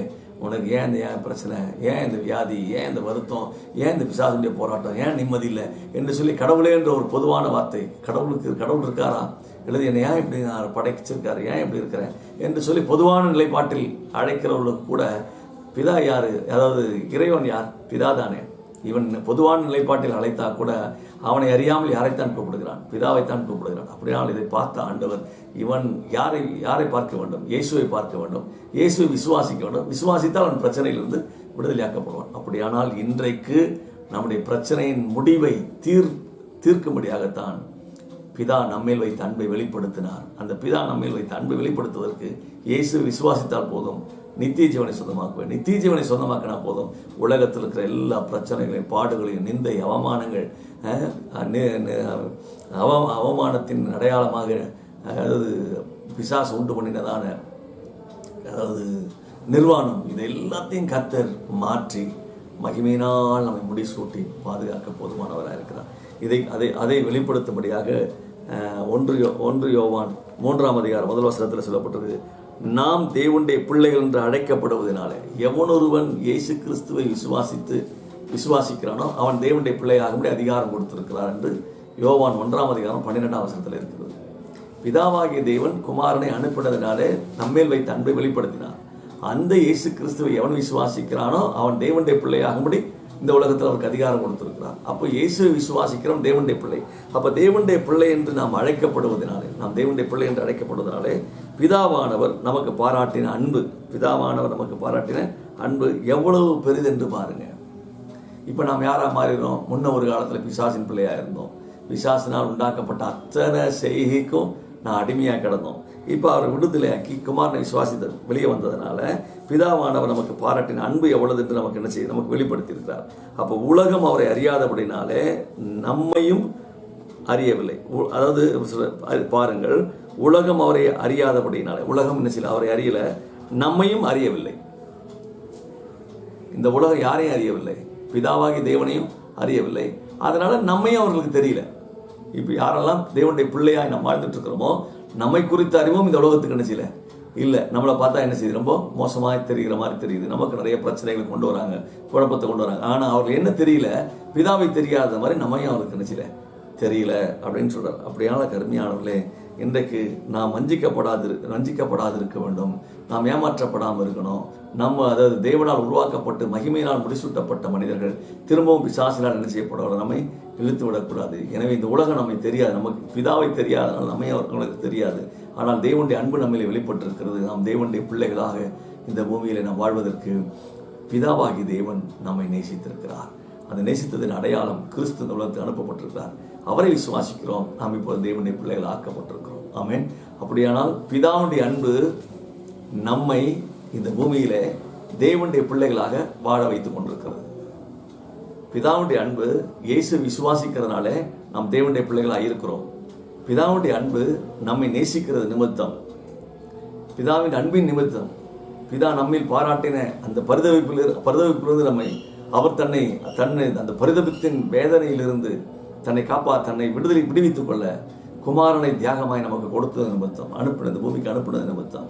உனக்கு ஏன் பிரச்சனை, ஏன் இந்த வியாதி, ஏன் இந்த வருத்தம், ஏன் இந்த பிசாசுடைய போராட்டம், ஏன் நிம்மதி இல்லை என்று சொல்லி கடவுளே என்ற ஒரு பொதுவான வார்த்தை. கடவுள் இருக்காரா, எழுதி என்னை ஏன் இப்படி நான் படைச்சிருக்காரு, ஏன் இப்படி இருக்கிறேன் என்று சொல்லி பொதுவான நிலைப்பாட்டில் அழைக்கிறவர்களுக்கு கூட பிதா யார், அதாவது இறைவன் யார்? பிதா தானே. இவன் பொதுவான நிலைப்பாட்டில் அழைத்தா கூட அவனை அறியாமல் யாரைத்தான் கூப்பிடுகிறான்? பிதாவைத்தான் கூப்பிடுகிறான். அப்படியானால் இதை பார்த்த ஆண்டவர் இவன் யாரை பார்க்க வேண்டும்? இயேசுவை பார்க்க வேண்டும், இயேசுவை விசுவாசிக்க வேண்டும். விசுவாசித்தால் அவன் பிரச்சனையிலிருந்து விடுதலையாக்கப்படுவான். அப்படியானால் இன்றைக்கு நம்முடைய பிரச்சனையின் முடிவை தீர்க்கும்படியாகத்தான் பிதா நம்மேல் வைத்த அன்பை வெளிப்படுத்தினார். அந்த பிதா நம்மேல் வைத்த அன்பை வெளிப்படுத்துவதற்கு இயேசு விசுவாசித்தால் போதும், நித்திய ஜீவனை சொந்தமாக்குவேன். நித்திய ஜீவனை சொந்தமாக்கினா போதும், உலகத்தில் இருக்கிற எல்லா பிரச்சனைகளையும், பாடுகளையும், நிந்தை, அவமானங்கள், அவமானத்தின் அடையாளமாக, அதாவது பிசாசு உண்டு பண்ணினதான அதாவது நிர்வாணம், இது எல்லாத்தையும் கர்த்தர் மாற்றி மகிமையினால் நம்மை முடிசூட்டி பாதுகாக்க போதுமானவராக இருக்கிறார். அதை வெளிப்படுத்தும்படியாக 1 யோவான் 3ஆம் அதிகாரம் 1 வசனத்தில் சொல்லப்பட்டிருக்கு. நாம் தேவனுடைய பிள்ளைகள் என்று அழைக்கப்படுவதனாலே எவனொருவன் இயேசு கிறிஸ்துவை விசுவாசிக்கிறானோ அவன் தேவனுடைய பிள்ளையாகும்படி அதிகாரம் கொடுத்திருக்கிறார் என்று யோவான் 1ஆம் அதிகாரம் 12ஆம் வசனத்தில் இருக்கிறது. பிதாவாகிய தேவன் குமாரனை அனுப்பினதினாலே நம்மேல் வைத்த அன்பை வெளிப்படுத்தினார். அந்த இயேசு கிறிஸ்துவை எவன் விசுவாசிக்கிறானோ அவன் தேவனுடைய பிள்ளையாகும்படி இந்த உலகத்தில் அவருக்கு அதிகாரம் கொடுத்திருக்கிறார். அப்போ இயேசுவை விசுவாசிக்கிறோம், தேவனுடைய பிள்ளை. அப்போ தேவனுடைய பிள்ளை என்று நாம் அழைக்கப்படுவதனாலே, நாம் தேவனுடைய பிள்ளை என்று அழைக்கப்படுவதனாலே பிதாவானவர் நமக்கு பாராட்டின அன்பு எவ்வளவு பெரிதென்று பாருங்க. இப்போ நாம் யாராக மாறிடுறோம்? முன்ன ஒரு காலத்தில் பிசாசின் பிள்ளையாக இருந்தோம். பிசாசினால் உண்டாக்கப்பட்ட அத்தனை செய்கைக்கும் நான் அடிமையாக கிடந்தோம். இப்போ அவர் விடுதலையாக்கி குமாரனை விசுவாசித்து வெளியே வந்ததுனால பிதாவானவர் நமக்கு பாராட்டின அன்பு எவ்வளவு என்று நமக்கு என்ன செய்ய நமக்கு வெளிப்படுத்தியிருக்கிறார். அப்போ உலகம் அவரை அறியாதபடினாலே நம்மையும் அறியவில்லை. அதாவது பாருங்கள், உலகம் அவரை அறியாதபடினாலே, உலகம் என்ன செய்யல, அவரை அறியல, நம்மையும் அறியவில்லை. இந்த உலகம் யாரையும் அறியவில்லை, பிதாவாகி தேவனையும் அறியவில்லை. அதனால நம்மையும் அவர்களுக்கு தெரியல. இப்போ யாரெல்லாம் தேவனுடைய பிள்ளையாய் நம்ம வாழ்ந்துட்டு இருக்கிறோமோ நம்மை குறித்த அறிவும் இந்த உலகத்துக்கு என்ன செய்யல இல்லை. நம்மளை பார்த்தா என்ன செய்யுது, ரொம்ப மோசமாக தெரிகிற மாதிரி தெரியுது. நமக்கு நிறைய பிரச்சனைகளை கொண்டு வராங்க, குழப்பத்தை கொண்டு வராங்க. ஆனால் அவர்கள் என்ன தெரியல, பிதாவை தெரியாத மாதிரி நம்மையும் அவருக்கு என்ன செய்யல தெரியல அப்படின்னு சொல்றார். அப்படியான கருமையானவர்களே, இன்றைக்கு நாம் வஞ்சிக்கப்படாது இருக்க வேண்டும். நாம் ஏமாற்றப்படாமல் இருக்கணும். அதாவது தேவனால் உருவாக்கப்பட்டு மகிமையினால் முடிசூட்டப்பட்ட மனிதர்கள் திரும்பவும் பிசாசினால் என்ன செய்யப்படவில்லை, நம்மை இழுத்து விடக்கூடாது. எனவே இந்த உலகம் நம்மை தெரியாது, நமக்கு பிதாவை தெரியாதனால் நம்மை அவர்களுக்கு தெரியாது. ஆனால் தேவனுடைய அன்பு நம்மளை வெளிப்பட்டிருக்கிறது. நாம் தேவனுடைய பிள்ளைகளாக இந்த பூமியில் நாம் வாழ்வதற்கு பிதாவாகி தேவன் நம்மை நேசித்திருக்கிறார். அந்த நேசித்ததின் அடையாளம் கிறிஸ்து இந்த உலகத்தில் அனுப்பப்பட்டிருக்கிறார். அவரை விசுவாசிக்கிறோம், நாம் இப்போது தேவனுடைய பிள்ளைகள் ஆக்கப்பட்டிருக்கிறோம். ஆமென். அப்படியானால் பிதாவுடைய அன்பு நம்மை இந்த பூமியிலே தேவனுடைய பிள்ளைகளாக வாழ வைத்துக் கொண்டிருக்கிறது. பிதாவுடைய அன்பு இயேசு விசுவாசிக்கிறதுனால நாம் தேவனுடைய பிள்ளைகளாக இருக்கிறோம். பிதாவுடைய அன்பு நம்மை நேசிக்கிறது நிமித்தம், பிதாவின் அன்பின் நிமித்தம், பிதா நம்மில் பாராட்டின அந்த பரிதவிப்பிலிருந்து நம்மை அவர் தன்னை அந்த பரிதபித்தின் வேதனையிலிருந்து தன்னை விடுவித்துக் கொள்ள குமாரனை தியாகமாய் நமக்கு கொடுத்தது நிமித்தம், அனுப்பினது பூமிக்கு அனுப்பினது நிமித்தம்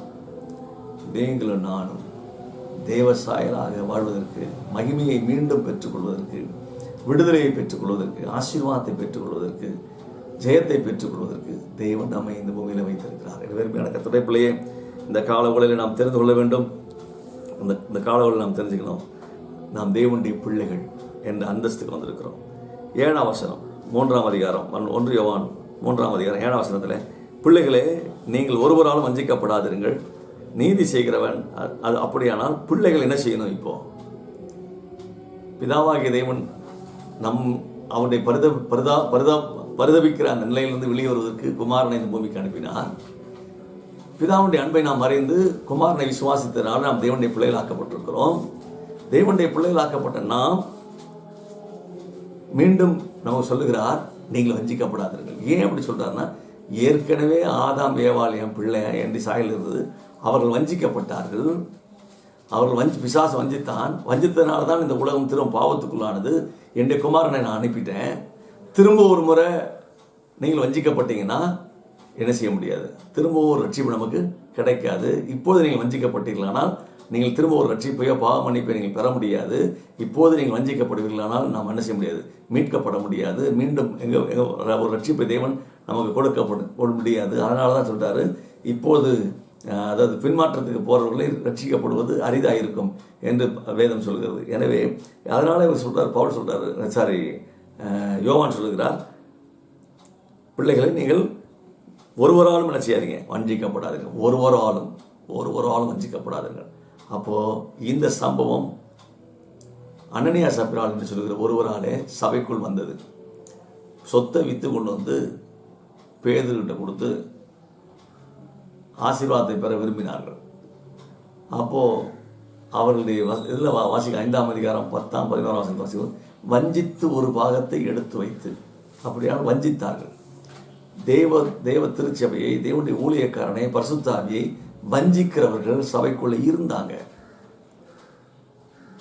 நீங்களும் நானும் தேவசாயலாக வாழ்வதற்கு, மகிமையை மீண்டும் பெற்றுக்கொள்வதற்கு, விடுதலையை பெற்றுக்கொள்வதற்கு, ஆசீர்வாதத்தை பெற்றுக்கொள்வதற்கு, ஜெயத்தை பெற்றுக்கொள்வதற்கு தேவன் நம்மை இந்த பூமியில் வைத்திருக்கிறார். எனவே கர்த்தருடைய பிள்ளையே, இந்த காலவெளியில் நாம் தெரிந்து கொள்ள வேண்டும். இந்த காலவெளியில் நாம் தெரிஞ்சுக்கணும், நாம் தேவனுடைய பிள்ளைகள் என்ற அந்தஸ்துக்கு வந்திருக்கிறோம். 7ஆம் வசனம் 3ஆம் அதிகாரம் 1 யோவான் 3ஆம் அதிகாரம் 7ஆம் வசனத்தில், பிள்ளைகளே நீங்கள் ஒருவராலும் வஞ்சிக்கப்படாதிருங்கள், நீதி செய்கிறவன் அது அப்படியானால் பிள்ளைகள் என்ன செய்யணும்? இப்போ பிதாவாகிய தேவன் அவனுடைய பரிதபிக்கிற அந்த நிலையிலிருந்து வெளியே வருவதற்கு குமாரனை இந்த பூமிக்கு அனுப்பினார். பிதாவுடைய அன்பை நாம் அறிந்து குமாரனை விசுவாசித்ததனால நாம் தேவனுடைய பிள்ளைகள் ஆக்கப்பட்டிருக்கிறோம். தேவனுடைய பிள்ளைகள் ஆக்கப்பட்ட நாம் மீண்டும் நம்ம சொல்லுகிறார், நீங்கள் வஞ்சிக்கப்படாதீர்கள். ஏன் அப்படி சொல்றாருன்னா, ஏற்கனவே ஆதாம் ஏவாள் என் பிள்ளை என்று சாயல் இருந்தது, அவர்கள் வஞ்சிக்கப்பட்டார்கள். அவர்கள் பிசாசு வஞ்சித்ததுனால தான் இந்த உலகம் திரும்ப பாவத்துக்குள்ளானது. என்னுடைய குமாரனை நான் அனுப்பிட்டேன். திரும்ப ஒரு முறை நீங்கள் வஞ்சிக்கப்பட்டீங்கன்னா என்ன செய்ய முடியாது, திரும்ப ஒரு ரட்சிப்பு நமக்கு கிடைக்காது. இப்போது நீங்கள் வஞ்சிக்கப்பட்டீர்களானால் நீங்கள் திரும்ப ஒரு ரட்சிப்பையோ பாவ மன்னிப்பை நீங்கள் பெற முடியாது. இப்போது நீங்கள் வஞ்சிக்கப்படுவீர்களானால் நாம் என்ன செய்ய முடியாது, மீட்கப்பட முடியாது. மீண்டும் ஒரு ரட்சிப்பை தேவன் நமக்கு கொடுக்கப்பட முடியாது. அதனால தான் சொல்கிறாரு, இப்போது அதாவது பின்மாற்றத்துக்கு போகிறவர்களை ரட்சிக்கப்படுவது அரிதாக இருக்கும் என்று வேதம் சொல்கிறது. எனவே அதனால இவர் சொல்கிறார், பவுல் சொல்கிறார், யோவான் சொல்லுகிறார், பிள்ளைகளை நீங்கள் ஒருவராலும் என்ன செய்யாதீங்க, வஞ்சிக்கப்படாதீர்கள். ஒருவராலும் வஞ்சிக்கப்படாதீர்கள். அப்போது இந்த சம்பவம் அனனியா சப்பிரால் என்று சொல்லுகிற ஒருவராலே சபைக்குள் வந்தது. சொத்தை விற்று கொண்டு வந்து பேதுருக்கிட்ட கொடுத்து ஆசீர்வாதத்தை பெற விரும்பினார்கள். அப்போது அவர்களுடைய இதில் வாசிக்க 5ஆம் அதிகாரம் 10ஆம் 11ஆம் வசனத்தை வாசிக்கும், வஞ்சித்து ஒரு பாகத்தை எடுத்து வைத்து, அப்படியான வஞ்சித்தார்கள். தேவ திருச்சபையை, தேவனுடைய ஊழியக்காரனை, பரிசுத்த ஆவியை வஞ்சிக்கிறவர்கள் சபைக்குள்ளே இருந்தாங்க,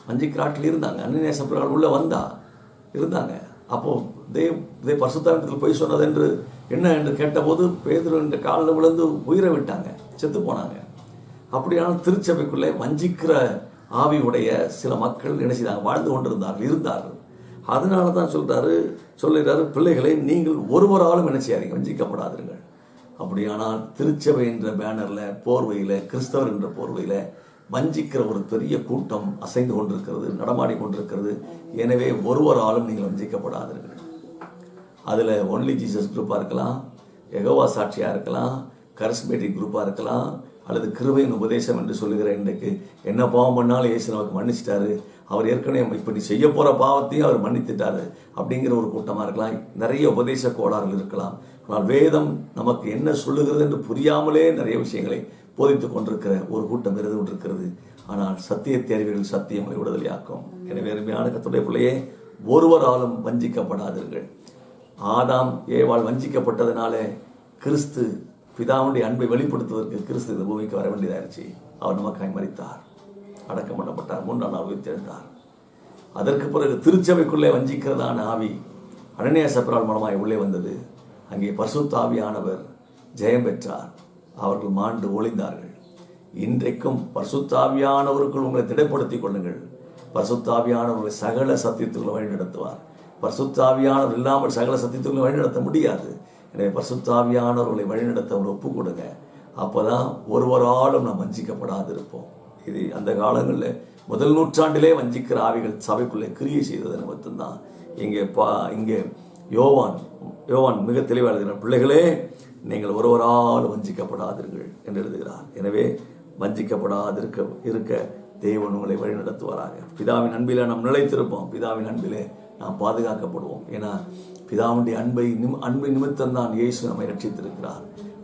வஞ்சிக்கிறாட்டில் இருந்தாங்க. அனனியா சப்பிரால் உள்ள இருந்தாங்க. அப்போது பரிசுத்த ஆவியில் போய் சொன்னது என்று என்ன என்று கேட்டபோது பேதுரு என்ற காலில் விழுந்து உயிரை விட்டாங்க, செத்து போனாங்க. அப்படியான திருச்சபைக்குள்ளே வஞ்சிக்கிற ஆவியுடைய சில மக்கள் என்ன செய்தாங்க, வாழ்ந்து இருந்தார்கள். அதனால தான் சொல்லுகிறாரு, பிள்ளைகளை நீங்கள் ஒருவராலும் என்ன செய்யாதீங்க, வஞ்சிக்கப்படாதீர்கள். அப்படியானால் திருச்சபை என்ற பேனரில், போர்வையில், கிறிஸ்தவர் என்ற போர்வையில் வஞ்சிக்கிற ஒரு பெரிய கூட்டம் அசைந்து கொண்டிருக்கிறது, நடமாடி கொண்டிருக்கிறது. எனவே ஒருவராலும் நீங்கள் வஞ்சிக்கப்படாதீர்கள். அதில் ஒன்லி ஜீசஸ் குரூப்பாக இருக்கலாம், யெகோவா சாட்சியாக இருக்கலாம், கரிஸ்மேட்டிக் குரூப்பாக இருக்கலாம், அல்லது கிருபையின் உபதேசம் என்று சொல்லுகிற இன்றைக்கு என்ன பாவம் பண்ணாலும் இயேசு நமக்கு மன்னிச்சிட்டாரு, அவர் ஏற்கனவே இப்போ நீ செய்ய போகிற பாவத்தையும் அவர் மன்னித்துட்டாரு அப்படிங்கிற ஒரு கூட்டமாக இருக்கலாம். நிறைய உபதேச கோளாறுகள் இருக்கலாம். ஆனால் வேதம் நமக்கு என்ன சொல்லுகிறது என்று புரியாமலே நிறைய விஷயங்களை போதித்து கொண்டிருக்கிற ஒரு கூட்டம் இருந்து கொண்டிருக்கிறது. ஆனால் சத்தியத்தை அறிவீர்கள், சத்தியம் விடுதலையாக்கும். எனவே அருமையான கர்த்தருடைய பிள்ளையே, ஒருவராலும் வஞ்சிக்கப்படாதீர்கள். ஆதாம் ஏவாள் வஞ்சிக்கப்பட்டதுனால கிறிஸ்து பிதாவுடைய அன்பை வெளிப்படுத்துவதற்கு கிறிஸ்து இந்த பூமிக்கு வர வேண்டியதாயிருச்சு. அவர் நமக்காய் மரித்தார், அடக்கம் பண்ணப்பட்டார், 3ஆம் நாள் உயிர்த்தெழுந்தார். அதற்கு பிறகு திருச்சபைக்குள்ளே வஞ்சிக்கிறதான ஆவி அனனியா சப்பிரால் மூலமாய் உள்ளே வந்தது. அங்கே பரிசுத்த ஆவியானவர் ஜெயம் பெற்றார். அவர்கள் மாண்டு ஒளிந்தார்கள். இன்றைக்கும் பரிசுத்த ஆவியானவருக்குள் உங்களை திடப்படுத்திக் கொள்ளுங்கள். பரிசுத்த ஆவியானவர்களை சகல சத்தியத்துக்குள்ள வழிநடத்துவார். பரிசுத்த ஆவியானவர் இல்லாமல் சகல சத்தியத்துக்குள்ள வழிநடத்த முடியாது. எனவே பரிசுத்த ஆவியானவர்களை வழிநடத்த அவர் ஒப்புக் கொடுங்க. அப்போதான் ஒருவராலும் நாம் வஞ்சிக்கப்படாது இருப்போம். இது அந்த காலங்களில் முதல் நூற்றாண்டிலே வஞ்சிக்கிற ஆவிகள் சபைக்குள்ளே கிரியை செய்தது நிமித்தம்தான். இங்கே யோவான் மிக தெளிவாக எழுதுகிறார், பிள்ளைகளே நீங்கள் ஒருவரால் வஞ்சிக்கப்படாதீர்கள் என்று எழுதுகிறார். எனவே வஞ்சிக்கப்படாதிருக்க தேவன் உங்களை வழி நடத்துவாராக. பிதாவின் அன்பிலே நாம் நிலைத்திருப்போம், பிதாவின் அன்பிலே நாம் பாதுகாக்கப்படுவோம். ஏன்னா பிதாவுடைய அன்பின் நிமித்தம் தான் இயேசு நம்மை ரட்சித்திருக்கிறார்.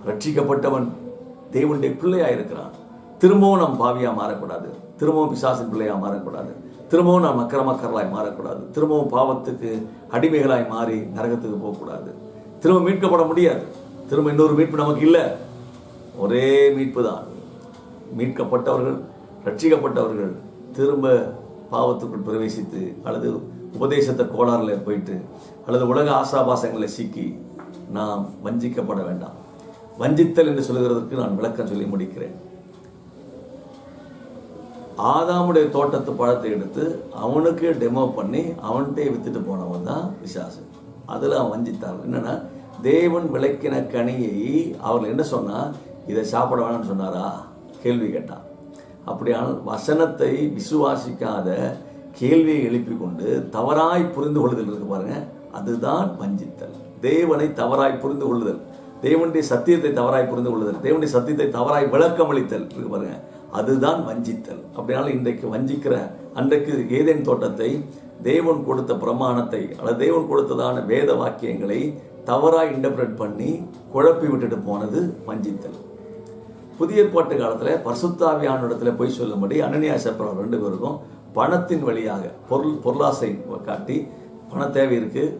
ரட்சிக்கப்பட்டவன் தேவனுடைய பிள்ளையாக இருக்கிறான். திரும்பவும் நாம் பாவியாக மாறக்கூடாது, திரும்பவும் பிசாசின் பிள்ளையாக மாறக்கூடாது, திரும்பவும் நாம் அக்கிரமக்காரர்களாய் மாறக்கூடாது, திரும்பவும் பாவத்துக்கு அடிமைகளாய் மாறி நரகத்துக்கு போகக்கூடாது. திரும்ப மீட்கப்பட முடியாது. திரும்ப இன்னொரு மீட்பு நமக்கு இல்லை. ஒரே மீட்பு தான். மீட்கப்பட்டவர்கள், ரட்சிக்கப்பட்டவர்கள் திரும்ப பாவத்துக்குள் பிரவேசித்து அல்லது உபதேசத்தை கோளாறில் போயிட்டு அல்லது உலக ஆசாபாசங்களை சிக்கி நாம் வஞ்சிக்கப்பட வேண்டாம். வஞ்சித்தல் என்று சொல்கிறதுக்கு நான் விளக்கம் சொல்லி முடிக்கிறேன். ஆதாமுடைய தோட்டத்து பழத்தை எடுத்து அவனுக்கு டெமோ பண்ணி அவன்கிட்டே வித்துட்டு போனவன் தான் பிசாசு. அதில் அவன் வஞ்சித்தார்கள். என்னன்னா, தேவன் விளக்கின கனியை அவர்கள் என்ன சொன்னா, இதை சாப்பிட வேணாம்னு சொன்னாரா கேள்வி கேட்டான். அப்படியானால் வசனத்தை விசுவாசிக்காத கேள்வியை எழுப்பி கொண்டு தவறாய் புரிந்து கொள்ளுதல் இருக்கு பாருங்க, அதுதான் வஞ்சித்தல். தேவனை தவறாய் புரிந்து கொள்ளுதல், தேவனுடைய சத்தியத்தை தவறாய் புரிந்து கொள்ளுதல், தேவனுடைய சத்தியத்தை தவறாய் விளக்கமளித்தல் இருக்கு பாருங்க, அதுதான் வஞ்சித்தல். அப்படினாலும் இன்றைக்கு வஞ்சிக்கிற, அன்றைக்கு ஏதேன் தோட்டத்தை தேவன் கொடுத்த பிரமாணத்தை அல்லது தேவன் கொடுத்ததான வேத வாக்கியங்களை தவறாய் இன்டர்பிரட் பண்ணி குழப்பி விட்டுட்டு போனது வஞ்சித்தல். புதிய ஏற்பாட்டு காலத்தில் பரிசுத்த ஆவியானவரிடத்தில் போய் சொல்லும்படி அனனியா சப்பிரால் 2 பேருக்கும் பணத்தின் வழியாக பொருளாசை காட்டி, பண தேவை இருக்குது,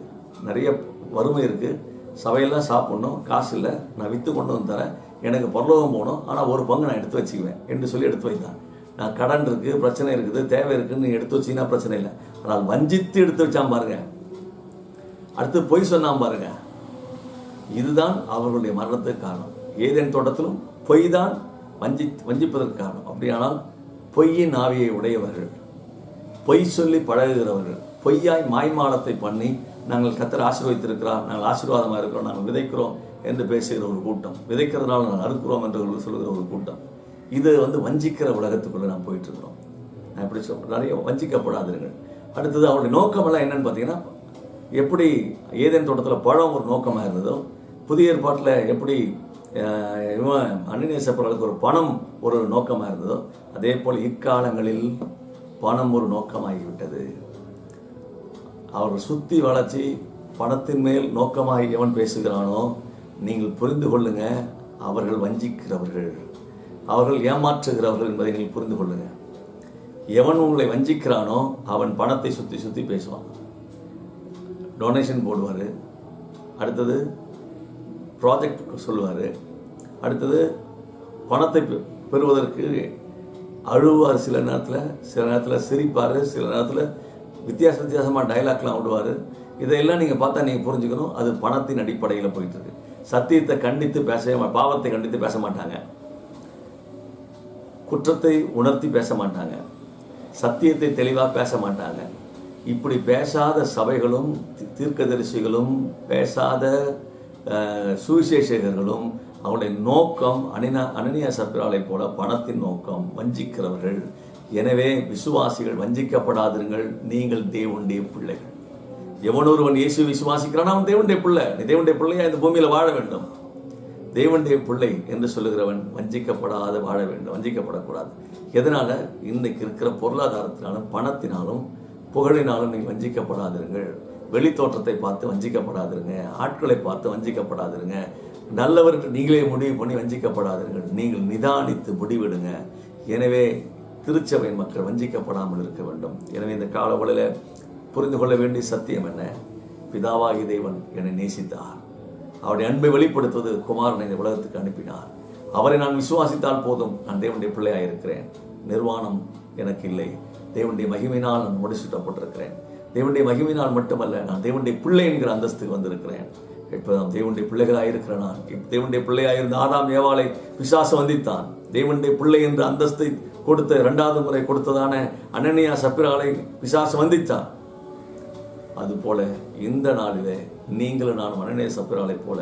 நிறைய வறுமை இருக்குது, சபையெல்லாம் சாப்பிட்ணும், காசு இல்லை, நான் விற்று கொண்டு வந்து தரேன், எனக்கு பரலோகம் போகணும், ஆனால் ஒரு பங்கு நான் எடுத்து வச்சுக்குவேன் என்று சொல்லி எடுத்து வைத்தான். நான் கடன் இருக்குது, பிரச்சனை இருக்குது, தேவை இருக்குன்னு எடுத்து வச்சிங்கன்னா பிரச்சனை இல்லை. ஆனால் வஞ்சித்து எடுத்து வச்சான் பாருங்க, அடுத்து பொய் சொன்னான் பாருங்க, இதுதான் அவர்களுடைய மரணத்துக்கு காரணம். ஏதேன் தோட்டத்திலும் பொய் தான் வஞ்சிப்பதற்கு காரணம். அப்படியானால் பொய்யின் ஆவியை உடையவர்கள், பொய் சொல்லி பழகுகிறவர்கள், பொய்யாய் மாய்மாலத்தை பண்ணி நாங்கள் கர்த்தர் ஆசீர்வதித்திருக்கிறார், நாங்கள் ஆசீர்வாதமாக இருக்கிறோம், நாங்கள் விதைக்கிறோம் என்று பேசுகிற ஒரு கூட்டம், விதைக்கிறதுனால நாங்கள் அறுக்கிறோம் என்று சொல்கிற ஒரு கூட்டம். இது வஞ்சிக்கிற உலகத்துக்குள்ளே நாம் போயிட்டு இருக்கிறோம். நான் எப்படி சொல்கிறேன், நிறைய வஞ்சிக்கப்படாதீர்கள். அடுத்தது அவருடைய நோக்கமெல்லாம் என்னன்னு பார்த்தீங்கன்னா, எப்படி ஏதேன் தோட்டத்தில் பழம் ஒரு நோக்கமாக இருந்ததோ, புதிய ஏற்பாட்டில் எப்படி அன்னியசப்பர்களுக்கு ஒரு பணம் ஒரு நோக்கமாக இருந்ததோ, அதே போல் இக்காலங்களில் பணம் ஒரு நோக்கமாகிவிட்டது. அவர்கள் சுற்றி வளர்ச்சி பணத்தின் மேல் நோக்கமாக எவன் பேசுகிறானோ, நீங்கள் புரிந்து கொள்ளுங்க, அவர்கள் வஞ்சிக்கிறவர்கள், அவர்கள் ஏமாற்றுகிறவர்கள் என்பதை நீங்கள் புரிந்து கொள்ளுங்க. எவன் உங்களை வஞ்சிக்கிறானோ அவன் பணத்தை சுற்றி சுற்றி பேசுவான், டொனேஷன் போடுவார், அடுத்தது ப்ராஜெக்ட் சொல்லுவார், அடுத்தது பணத்தை பெறுவதற்கு அழுவார், சில நேரத்தில் சிரிப்பார், சில நேரத்தில் வித்தியாசமாக டைலாக்லாம் விடுவார். இதையெல்லாம் நீங்கள் பார்த்தா நீங்கள் புரிஞ்சுக்கணும், அது பணத்தின் அடிப்படையில் போயிட்டுருக்கு. சத்தியத்தை கண்டித்து பாவத்தை கண்டித்து பேச மாட்டாங்க, குற்றத்தை உணர்த்தி பேச மாட்டாங்க, சத்தியத்தை தெளிவாக பேச மாட்டாங்க. இப்படி பேசாத சபைகளும் தீர்க்கதரிசிகளும் பேசாத சுவிசேஷகர்களும் அவருடைய நோக்கம் அனனியா சப்பிராலை போல பணத்தின் நோக்கம், வஞ்சிக்கிறவர்கள். எனவே விசுவாசிகள் வஞ்சிக்கப்படாதிருங்கள், நீங்கள் தேவனுடைய பிள்ளைகள். எவனொருவன் இயேசு விசுவாசிக்கிறான் அவன் தேவனுடைய பிள்ளை. நீ தேவனுடைய பிள்ளையா இந்த பூமியில் வாழ வேண்டும். தேவனுடைய பிள்ளை என்று சொல்லுகிறவன் வஞ்சிக்கப்படாத வாழ வேண்டும், வஞ்சிக்கப்படக்கூடாது. எதனால? இன்றைக்கு இருக்கிற பொருளாதாரத்தினாலும் பணத்தினாலும் புகழினாலும் நீங்கள் வஞ்சிக்கப்படாதிருங்கள். வெளி தோற்றத்தை பார்த்து வஞ்சிக்கப்படாதிருங்க, ஆட்களை பார்த்து வஞ்சிக்கப்படாதிருங்க, நல்லவர்கள் நீங்களே முடிவு பண்ணி வஞ்சிக்கப்படாதீர்கள். நீங்கள் நிதானித்து முடிவெடுங்க. எனவே திருச்சபை மக்கள் வஞ்சிக்கப்படாமல் இருக்க வேண்டும். எனவே இந்த காலவழியில் புரிந்து கொள்ள வேண்டிய சத்தியம் என்ன? பிதாவாகிய தேவன் என்னை நேசித்தார், அவருடைய அன்பை வெளிப்படுத்துவது குமாரனை இந்த உலகத்துக்கு அனுப்பினார். அவரை நான் விசுவாசித்தால் போதும், நான் தேவனுடைய பிள்ளையாக இருக்கிறேன். நிர்வாணம் எனக்கு இல்லை, தேவனுடைய மகிமையினால் நான் முடிசூட்டப்பட்டிருக்கிறேன். தேவனுடைய மகிமையினால் மட்டுமல்ல, நான் தேவனுடைய பிள்ளை என்கிற அந்தஸ்துக்கு வந்திருக்கிறேன். இப்போ நான் தேவனுடைய பிள்ளைகளாக இருக்கிறேன். நான் தேவனுடைய பிள்ளையாக இருந்த ஆதாம் ஏவாளை பிசாசு வந்தித்தான். தேவனுடைய பிள்ளை என்ற அந்தஸ்தை கொடுத்த 2வது முறை கொடுத்ததான அனனியா சப்பிராலை பிசாசு வந்தித்தான். அதுபோல இந்த நாளிலே நீங்களும் நான் அனனியா சப்பிராலை போல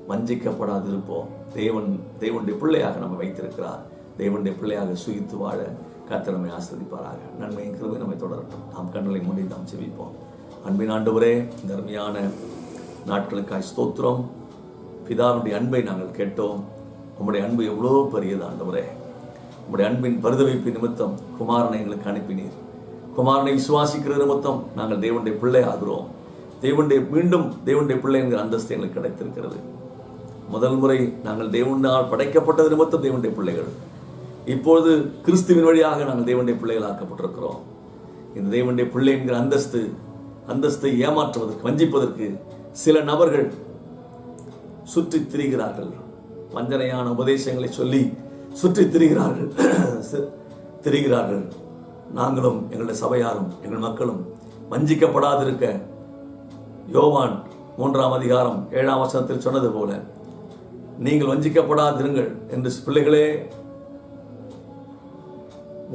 வஞ்சிக்கப்படாது இருப்போம். தேவனுடைய பிள்ளையாக நம்ம வைத்திருக்கிறார். தேவனுடைய பிள்ளையாக சுகித்து வாழ கர்த்தர் நம்மை ஆசீர்வதிப்பாராக. நன்மையின் கிருபை நம்மை தொடரட்டும். நாம் கண்களை மூடி நாம் ஜெபிப்போம். அன்பின் ஆண்டவரே, இந்த அருமையான நாட்களுக்காய் ஸ்தோத்திரம். பிதாவுடைய அன்பை நாங்கள் கேட்டோம். உம்முடைய அன்பு எவ்வளோ பெரியது ஆண்டவரே. உம்முடைய அன்பின் பரிதவிப்பு நிமித்தம் குமாரனை எங்களுக்கு அனுப்பினீர். குமாரனை விசுவாசிக்கிற நிமித்தம் நாங்கள் தேவனுடைய பிள்ளை ஆகிறோம். மீண்டும் தேவனுடைய பிள்ளை என்கிற அந்தஸ்து எங்களுக்கு கிடைத்திருக்கிறது. முதல் முறை நாங்கள் தேவனால் படைக்கப்பட்டது நிமித்தம் தேவனுடைய பிள்ளைகள். இப்பொழுது கிறிஸ்துவின் வழியாக நாங்கள் தேவனுடைய பிள்ளைகள் ஆக்கப்பட்டிருக்கிறோம். இந்த தேவனுடைய பிள்ளை என்கிற அந்தஸ்தை ஏமாற்றுவதற்கு, வஞ்சிப்பதற்கு சில நபர்கள் சுற்றி திரிகிறார்கள். வஞ்சனையான உபதேசங்களை சொல்லி சுற்றி திரிகிறார்கள். நாங்களும் எங்களுடைய சபையாரும் எங்கள் மக்களும் வஞ்சிக்கப்படாதிருக்க யோவான் 3ஆம் அதிகாரம் 7ஆம் வசனத்தில் சொன்னது போல, நீங்கள் வஞ்சிக்கப்படாதிருங்கள் என்று பிள்ளைகளே,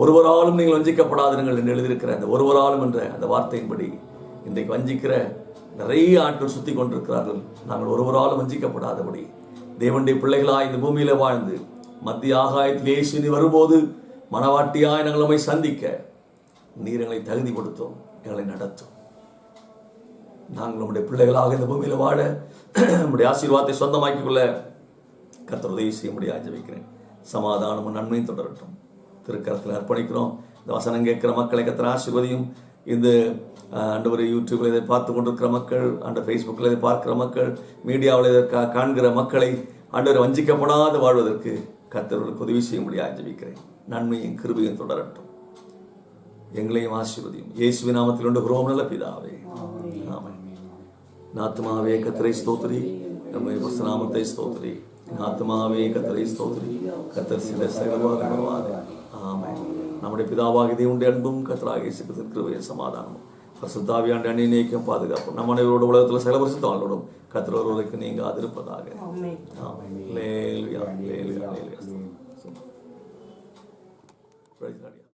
ஒருவராலும் நீங்கள் வஞ்சிக்கப்படாதிருங்கள் என்று எழுதியிருக்கிற அந்த ஒருவராலும் என்ற அந்த வார்த்தையின்படி இன்றைக்கு வஞ்சிக்கிற நிறைய ஆட்கள் சுற்றி கொண்டிருக்கிறார்கள். நாங்கள் ஒருவராலும் வஞ்சிக்கப்படாதபடி தேவனுடைய பிள்ளைகளாய் இந்த பூமியில வாழ்ந்து மத்திய ஆகாயத்தில் இயேசு வரும்போது மனவாட்டியாய் நாங்கள் நம்மை சந்திக்க நீர் எங்களை தகுதிப்படுத்தும், எங்களை நடத்தும். நாங்கள் நம்முடைய பிள்ளைகளாக இந்த பூமியில வாழ நம்முடைய ஆசீர்வாதத்தை சொந்தமாக்கிக் கொள்ள கர்த்தர் உதவி செய்ய முடியாது ஜெபிக்கிறேன். சமாதானமும் நன்மையும் தொடரட்டும். திருக்கரத்தில் அர்ப்பணிக்கிறோம். இந்த வசனம் கேட்கிற மக்களை கர்த்தர் ஆசீர்வதியும். இந்த ஆண்டவரை யூடியூப்ல இதை பார்த்து கொண்டிருக்கிற மக்கள், ஃபேஸ்புக்கில் இதை பார்க்கிற மக்கள், மீடியாவில் இதை காண்கிற மக்களை ஆண்டவரை வஞ்சிக்கப்படாது வாழ்வதற்கு கர்த்தர்களுக்கு உதவி செய்ய முடியாது ஜெபிக்கிறேன். நன்மையும் கிருபையும் தொடரட்டும். எங்களையும் ஆசீர்வதியும். இயேசுவின் நாமத்தில் வேண்டுகிறோம் நல்ல பிதாவே, ஆமென். ஆத்துமாவே கர்த்தரை ஸ்தோத்திரி, நம்முடைய நாமத்தை ஸ்தோத்திரி. ஆத்துமாவே கர்த்தரை ஸ்தோத்திரி, கர்த்தர் சில சகலமாக ஆமென். நம்முடைய பிதாவாகிய தேவனுடைய அன்பும் கர்த்தராகிய இயேசு கிறிஸ்துவின் கிருபையும் சமாதானமும் பரிசுத்த ஆவியானவருடைய அந்நியநேயம் பாதுகாப்பும் நம்ம அனைவரோட உலகத்தில் சகல பரிசுத்தவான்களோடும் கர்த்தர் ஒருவருக்கு நீங்காதிருப்பதாக. ஆமென். அல்லேலூயா, அல்லேலூயா, அல்லேலூயா. Praise God.